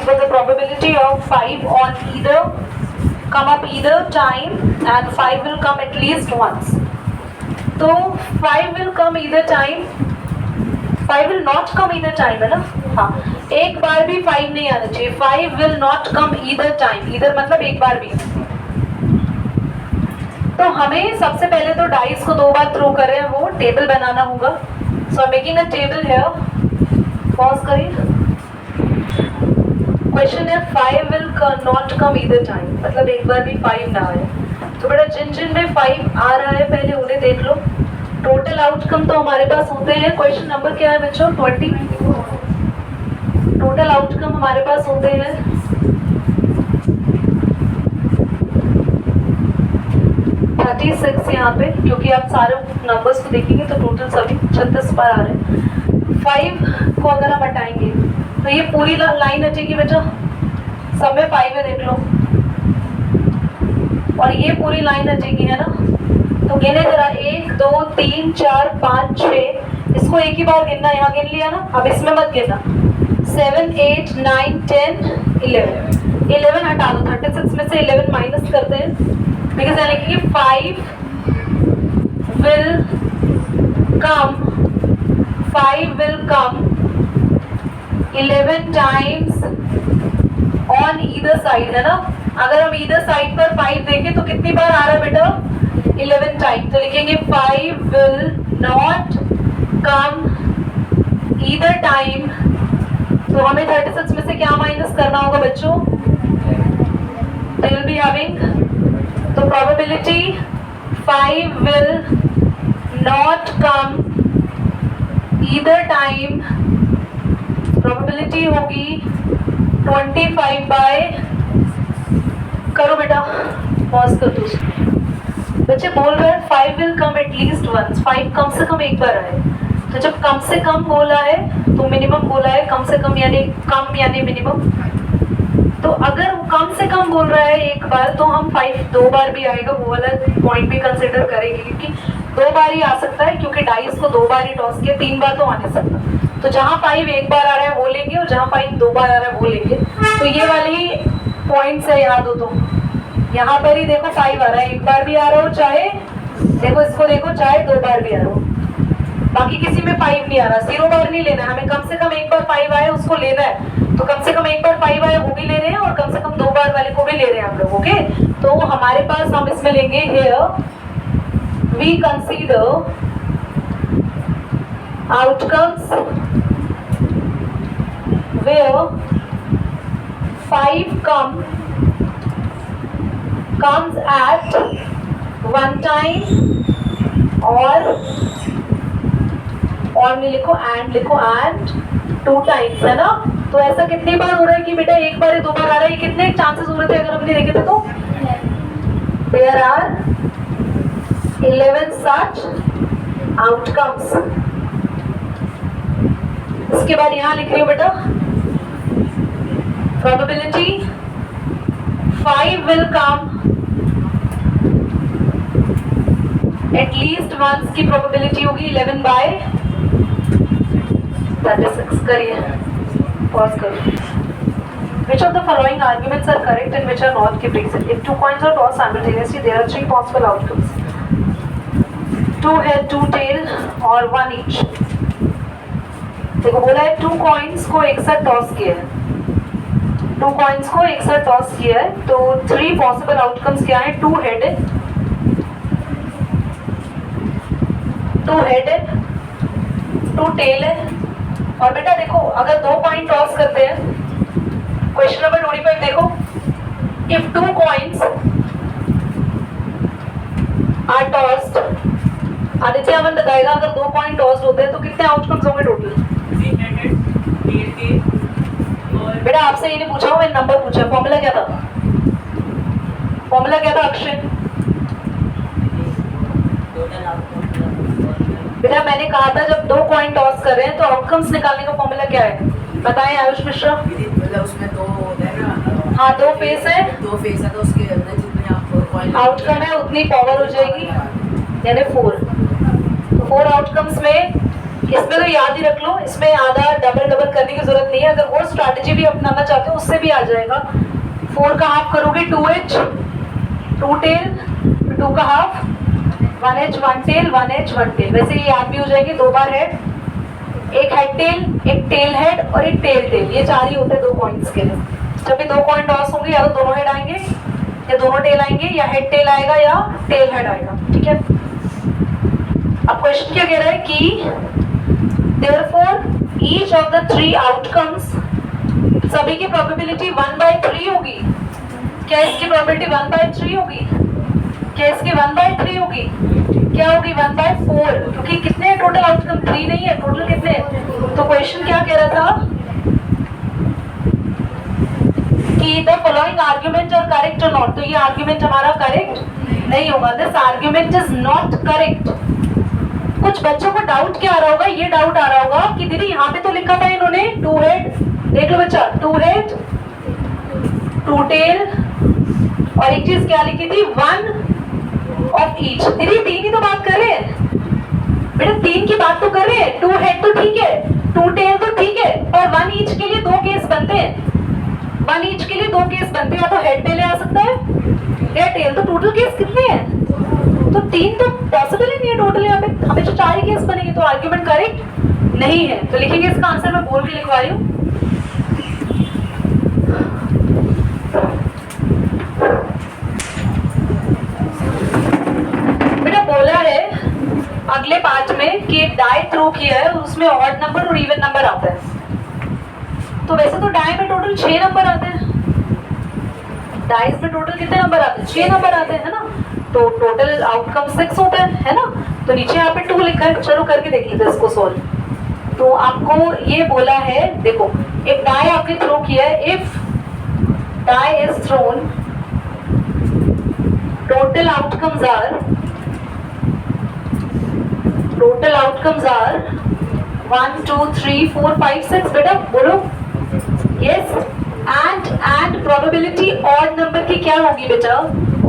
But the probability of 5 on either come up either time and 5 will come at least once. तो 5 will come either time, 5 will not come either time है ना. हाँ, एक बार भी 5 नहीं आना चाहिए. 5 will not come either time. either मतलब एक बार भी. तो हमें सबसे पहले तो डाइस को 2 बार थ्रो कर रहे हैं, वो टेबल बनाना होगा. So I am making a table here. Pause करिए. क्वेश्चन है 5 will not come either time, मतलब एक बार भी 5 ना आए. तो बेटा जिन जिन में 5 आ रहा है पहले उन्हें देख लो. टोटल आउटकम तो हमारे पास होते हैं. क्वेश्चन नंबर क्या है बच्चों? 20. टोटल आउटकम हमारे पास होते हैं 36 यहाँ पे, क्योंकि आप सारे नंबर्स को देखेंगे तो टोटल सभी 36 पर आ रहे हैं. 5 को अगर हम हटाएंगे तो ये पूरी लाइन हटेगी बेटा. सब में 5 है देख लो, और ये पूरी लाइन हटेगी है ना. तो गिने जरा 1 2 3 4 5 6. इसको एक ही बार गिनना, यहाँ गिन लिया ना, अब इसमें मत गिनना. 7 8 9 10 11. 11 हटा दो. 36 में से 11 माइनस करते हैं, बिकॉज यहाँ लिखेंगे 5 will come 11 times on either side है ना. अगर हम either side पर 5 देखें तो कितनी बार आ रहा है बेटा? 11 टाइम. तो लिखेंगे 5 will not come either time. तो हमें 36 में से क्या माइनस करना होगा बच्चों? They will be having, तो probability 5 will not come either time, probability होगी 25 बाय, करो बेटा, पॉज कर दो. बच्चे बोल रहे हैं 5 will come at least once. 5 कम से कम एक बार आए. तो जब कम से कम बोला है तो मिनिमम बोला है. कम से कम यानी मिनिमम. तो अगर वो कम से कम बोल रहा है एक बार, तो हम 5 2 बार भी आएगा वो वाला पॉइंट भी कंसिडर करेंगे, क्योंकि 2 बार ही आ सकता है, क्योंकि डाइस को 2 बार ही टॉस किया, 3 बार तो आ नहीं सकता. तो जहाँ 5 एक बार आ रहा है वो लेंगे, और जहाँ 5 2 बार आ रहा है वो लेंगे. तो ये वाले ही पॉइंट है, याद हो तो. यहाँ पर ही देखो 5 आ रहा है, एक बार भी आ रहा हो, चाहे देखो इसको देखो, चाहे 2 बार भी आ रहा हो. बाकी किसी में 5 नहीं आ रहा. 0 बार नहीं लेना है हमें, कम से कम एक बार 5 आए उसको लेना है. तो कम से कम एक बार 5 आए वो भी ले रहे हैं, और कम से कम 2 बार वाले को भी ले रहे हैं हम लोग. ओके, तो हमारे पास हम इसमें लेंगे here we consider outcomes where 5 comes at 1 time और में लिखो and 2 times है ना. तो ऐसा कितनी बार हो रहा है कि बेटा एक बार या 2 बार आ रहा है? कितने चांसेस हो रहे थे अगर हमने देखे थे? तो there are 11 such outcomes. इसके बाद यहाँ लिख रही हूँ बेटा probability 5 will come at least once की probability होगी 11 by 36. करिए, pause करो. Which of the following arguments are correct and which are not? Keep reason. If 2 coins are tossed simultaneously, there are 3 possible outcomes: 2 head, 2 tail, or 1 each. देखो बोला है 2 coins को एक साथ टॉस किया है. 2 कॉइन्स को एक साथ टॉस किया है, तो 3 पॉसिबल आउटकम्स क्या है? 2 हेड है, 2 टेल है. और बेटा देखो अगर 2 कॉइन टॉस करते हैं, क्वेश्चन नंबर 25 देखो, if 2 coins are tossed, Aditya Aman बताएगा अगर 2 कॉइन टॉस्ड होते हैं तो कितने आउटकम्स होंगे टोटल? बेटा आपसे ये नहीं पूछा, मैंने नंबर पूछा. फॉर्मूला क्या था? अक्षय बेटा मैंने कहा था जब 2 कॉइन टॉस कर रहे हैं तो आउटकम्स निकालने का फॉर्मूला क्या है? बताएं आयुष मिश्रा. उसमें 2 होते हैं ना. हाँ 2 फेस है, 2 फेस है, तो उसके अंदर जितने आप आउटकम है उतनी पावर हो जाएगी, यानी 4. तो 4 आउटकम्स में इसमें तो याद ही रख लो, इसमें आधा डबल डबल करने की जरूरत नहीं है। अगर वो स्ट्रैटेजी भी अपनाना चाहते हो उससे भी आ जाएगा। 4 का हाफ करोगे 2h, 2 टेल, 2 का half 1h 1 tell, 1h 1 tell. वैसे ये याद भी हो जाएगी। 2 बार हेड, एक हेड टेल, एक टेल हेड और एक टेल टेल, ये 4 ही होते हैं 2 पॉइंट्स के लिए। जब भी 2 कॉइन टॉस होंगे या तो दोनों हेड आएंगे या दोनों टेल आएंगे, या हेड टेल आएगा या टेल हेड आएगा। ठीक है, अब क्वेश्चन क्या कह रहा है कि therefore each of the 3 outcomes, सभी की प्रोबेबिलिटी 1/3 होगी। क्या इसकी प्रोबेबिलिटी 1/3 होगी? क्या इसकी 1/3 होगी? क्या होगी? 1/4, क्योंकि कितने टोटल आउटकम? 3 नहीं है, टोटल कितने? तो क्वेश्चन क्या कह रहा था कि the following argument are correct और नॉट। तो ये आर्ग्यूमेंट हमारा करेक्ट नहीं होगा। This argument is not correct. कुछ बच्चों को डाउट क्या आ रहा होगा? ये डाउट आ रहा होगा कि दीदी यहाँ पे तो लिखा था इन्होंने 2 हेड, देख लो बच्चा, 2 हेड 2 टेल, और एक चीज क्या लिखी थी? 1 ऑफ ईच। दीदी 3 की तो बात कर रहे हैं बेटा, 3 की बात तो कर रहे हैं। 2 हेड तो ठीक है, 2 टेल तो ठीक है, और 1 ईच के लिए 2 केस बनते हैं। 1 ईच के लिए 2 केस बनते हैं, या तो हेड टेल आ सकता है या टेल। तो टोटल केस कितने हैं? तो 3 तो पॉसिबल ही नहीं है टोटल। यहाँ पे हमेशा 4 ही केस बनेंगे, तो आर्ग्यूमेंट करेक्ट नहीं है। तो लिखेंगे इसका आंसर, मैं बोल के लिखवा रही हूँ। बेटा बोला है अगले पार्ट में कि एक डाई थ्रो किया है और उसमें ऑड नंबर और इवन नंबर आता है। तो वैसे तो डाई में टोटल 6 नंबर आते हैं, डाइस में टोटल कितने नंबर आते हैं? 6 नंबर आते हैं, है ना। तो टोटल आउटकम 6 होता है ना। तो नीचे यहाँ पे 2 लिखा है। चलो करके देख लेते हैं इसको सोल्व। तो आपको ये बोला है, देखो एक डाई आपने थ्रो किया है। If die is thrown, total outcomes are 1 2 3 4 5 6। बेटा बोलो yes. And probability odd number की क्या होगी बेटा?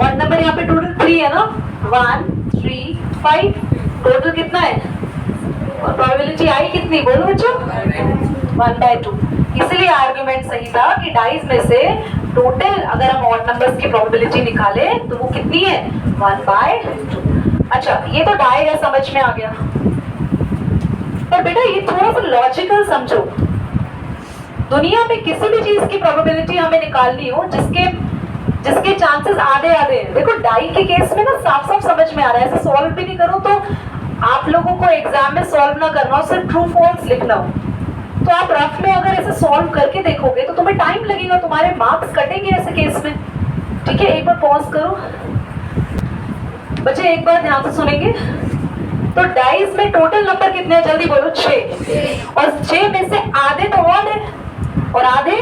ऑड नंबर यहाँ पे टोटल 3 है ना, 1 3 5, टोटल कितना है? और प्रोबेबिलिटी आई कितनी? बोलो बच्चों 1/2। इसलिए आर्गुमेंट सही था कि डाइस में से टोटल अगर हम ऑड नंबर्स की प्रोबेबिलिटी निकाले तो वो कितनी है? 1/2। अच्छा, ये तो डाई है, समझ में आ गया। पर बेटा ये थोड़ा सा लॉजिकल समझो। दुनिया में किसी भी चीज की प्रोबेबिलिटी हमें निकालनी हो जिसके चांसेस आधे हैं। देखो डाई के केस में ना साफ साफ समझ में आ रहा है। ऐसे सॉल्व भी नहीं करो तो आप लोगों को एग्जाम में सॉल्व ना करना हो, सिर्फ ट्रू फॉल्स लिखना हो, तो आप रफ में अगर ऐसे सॉल्व करके देखोगे तो तुम्हें टाइम लगेगा, तुम्हारे मार्क्स कटेंगे ऐसे केस में। ठीक है, एक बार पॉज करो बच्चे, एक बार ध्यान से सुनेंगे। तो डाइस में टोटल नंबर कितने हैं? जल्दी बोलो 6। और 6 में से आधे तो ऑड है और आधे,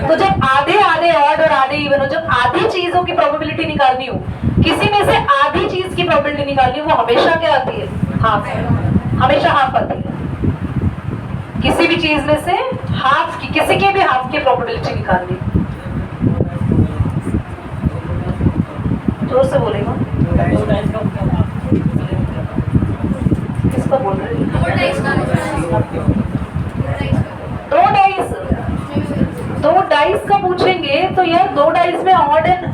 तो जब आधे ऑड और आधे इवन हो, जब आधी चीजों की प्रोबेबिलिटी निकालनी हो, किसी में से आधी चीज की प्रोबेबिलिटी निकालनी हो, वो हमेशा क्या आती है? हाफ। हमेशा हाफ आती है। किसी भी चीज में से हाफ की, किसी के भी हाफ की प्रोबेबिलिटी निकालनी। जोर से बोलेगा। किसका बोल रहे हैं? 2 डाइस का पूछेंगे तो यार 2 डाइस में ऑड एंड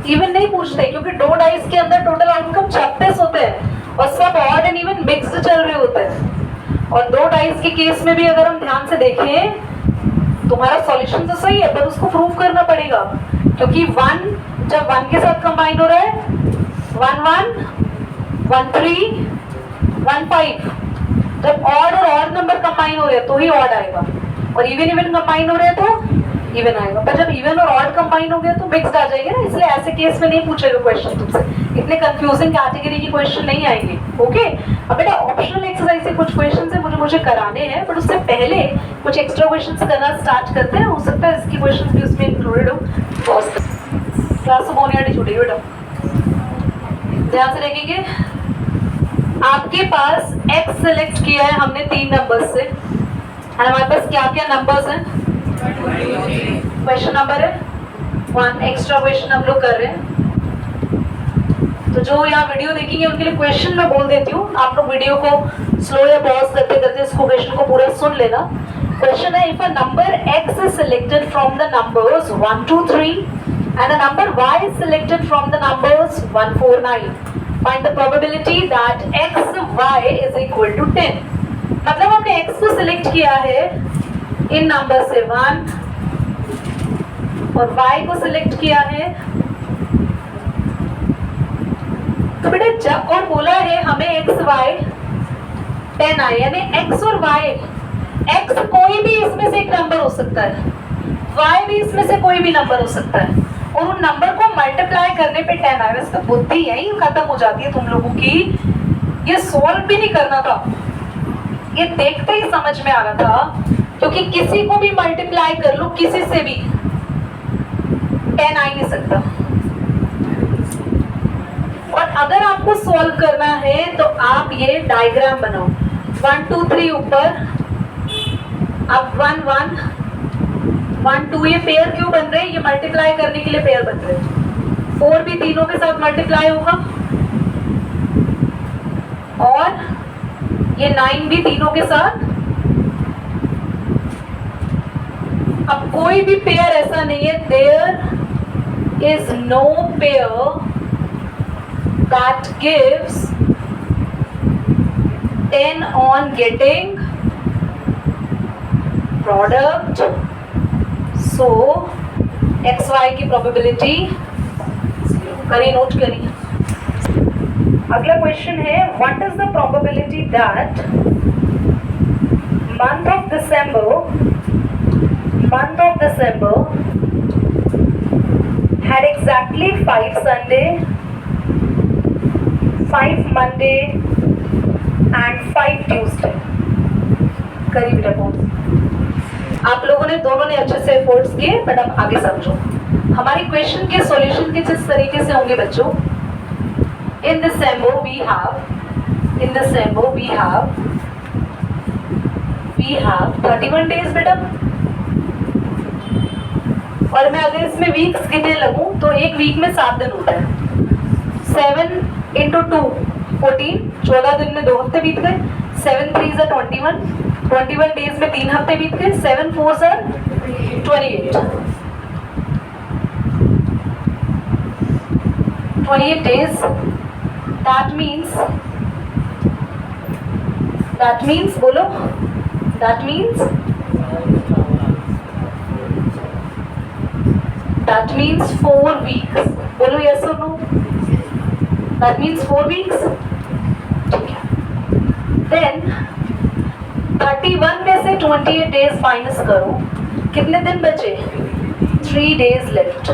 इवन नहीं पूछते, क्योंकि 2 डाइस के अंदर टोटल आउटकम 36 होते हैं और सब ऑड एंड इवन मिक्स्ड चल रहे होते हैं। और 2 डाइस के केस में भी अगर हम ध्यान से देखें, तुम्हारा सॉल्यूशन तो सही है पर उसको प्रूव करना पड़ेगा, क्योंकि 1 जब 1 के साथ कंबाइन हो रहा है 1 1 1 3 1 5, जब ऑड और ऑड नंबर कंबाइन हो रहे हैं तो ही ऑड आएगा, और इवन कंबाइन हो रहे हैं तो इवन आएगा। पर जब इवन और ऑड कंबाइन हो गया तो मिक्स्ड आ जाएगा ना, इसलिए ऐसे केस में नहीं पूछेगा क्वेश्चन तुमसे, इतने कंफ्यूजिंग कैटेगरी की क्वेश्चन नहीं आएंगे। ओके, अब बेटा ऑप्शनल एक्सरसाइज से कुछ क्वेश्चन है मुझे कराने हैं, बट उससे पहले कुछ एक्स्ट्रा क्वेश्चन करना स्टार्ट करते हैं। हो सकता है इसकी क्वेश्चन भी उसमें इंक्लूडेड हो। क्लास तो बोनिया नहीं छूटेगी बेटा, ध्यान से देखेंगे। आपके पास x सेलेक्ट किया है हमने 3 नंबर्स से, हमारे पास क्या क्या नंबर्स हैं? क्वेश्चन नंबर है 1, एक्स्ट्रा क्वेश्चन हम लोग कर रहे हैं। तो जो यहाँ वीडियो देखेंगे उनके लिए क्वेश्चन मैं बोल देती हूँ, आप लोग वीडियो को स्लो या पॉज करते करते इसको क्वेश्चन को पूरा सुन लेना। क्वेश्चन है, if a number x is selected from the numbers 1 2 3 and a number y is selected from the numbers 1 4 9, find the probability that x y is equal to 10। मतलब हमने x को सिलेक्ट किया है इन number से 1 और y को select किया है, तो बेटा जब और बोला है हमें x y 10 आए, यानी x और y, x कोई भी इसमें से एक नंबर हो सकता है, y भी इसमें से कोई भी नंबर हो सकता है, और उन नंबर को मल्टीप्लाई करने पे 10 आए। वैसे तो बुद्धि यही खत्म हो जाती है तुम लोगों की, ये सॉल्व भी नहीं करना था, ये देखते ही समझ में आ रहा था, क्योंकि किसी को भी मल्टीप्लाई कर लो, किसी से भी 10 आ ही नहीं सकता। और अगर आपको सॉल्व करना है तो आप ये डायग्राम बनाओ, 1 2 3 ऊपर, अब 1 1 1 2, ये पेयर क्यों बन रहे हैं? ये मल्टीप्लाई करने के लिए पेयर बन रहे हैं। 4 भी तीनों के साथ मल्टीप्लाई होगा, और ये 9 भी तीनों के साथ। अब कोई भी पेयर ऐसा नहीं है, there is no pair that gives 10 on getting product, so xy की probability करिए, नोट करिए। अगला क्वेश्चन है, what is the probability that month of December had exactly 5 Sunday, 5 Monday and 5 Tuesday। करीब बेटा पहुंच। आप लोगों ने दोनों ने अच्छे से एफर्ट्स किए, बट अब आगे समझो हमारी क्वेश्चन के सॉल्यूशन के जिस तरीके से होंगे बच्चों। इन दिसंबर वी हैव 31 डेज बेटा, और मैं अगर इसमें वीक्स गिनने लगूं तो एक वीक में 7 दिन होता है। 7 into 2 14, 14 दिन में 2 हफ्ते बीत गए। 7 3 are 21, 21 डेज में 3 हफ्ते बीत गए। 7 4 are 28 days। that means बोलो, that means 4 weeks। बोलो yes or no? That means 4 weeks। ठीक है, then 31 में से 28 days माइनस करो, कितने दिन बचे? 3 days left।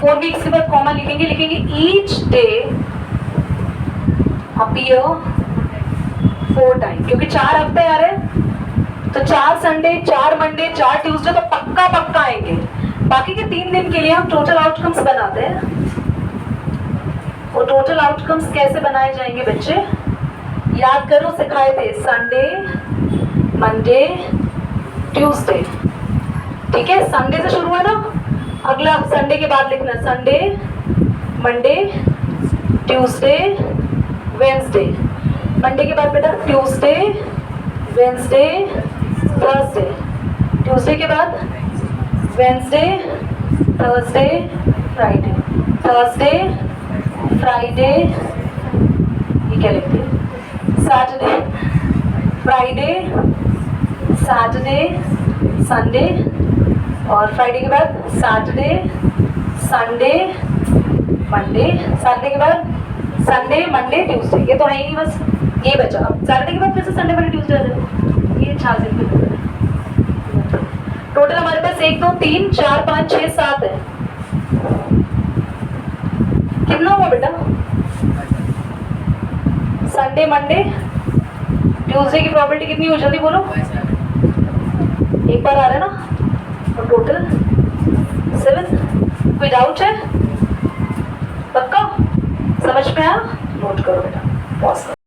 4 weeks के बाद कॉमा लिखेंगे each day appear 4 times, क्योंकि 4 हफ्ते आ रहे हैं, तो 4 संडे, 4 मंडे, 4 ट्यूसडे तो पक्का आएंगे। बाकी के 3 दिन के लिए हम टोटल आउटकम्स बनाते हैं। और टोटल आउटकम्स कैसे बनाए जाएंगे बच्चे? याद करो, सिखाए थे संडे, मंडे, ट्यूसडे। ठीक है, संडे से शुरू है ना, अगला संडे के बाद लिखना Sunday, Monday, Tuesday, Wednesday. Monday के बाद बेटा ट्यूसडे, वेंसडे, थर्सडे। ट्यूसडे के बाद Wednesday, Thursday, Friday. Thursday, Friday, ये क्या लिखते हैं? सैटरडे, फ्राइडे, सैटरडे, संडे, और फ्राइडे के बाद सैटरडे, संडे, मंडे। सैटरडे के बाद संडे, मंडे, ट्यूसडे। ये तो है ही नहीं, बस ये बचा। अब सैटरडे के बाद फिर से संडे, मंडे, ट्यूसडे आ जाए। ये 4 दिन टोटल हमारे पास 1 2 3 4 5 6 7 है। कितना हुआ बेटा? संडे, मंडे, ट्यूसडे की प्रोबेबिलिटी कितनी हो जाती बोलो? एक बार आ रहा है ना, और टोटल 7। कोई डाउट है? पक्का समझ में आया? नोट करो बेटा, पॉज करो।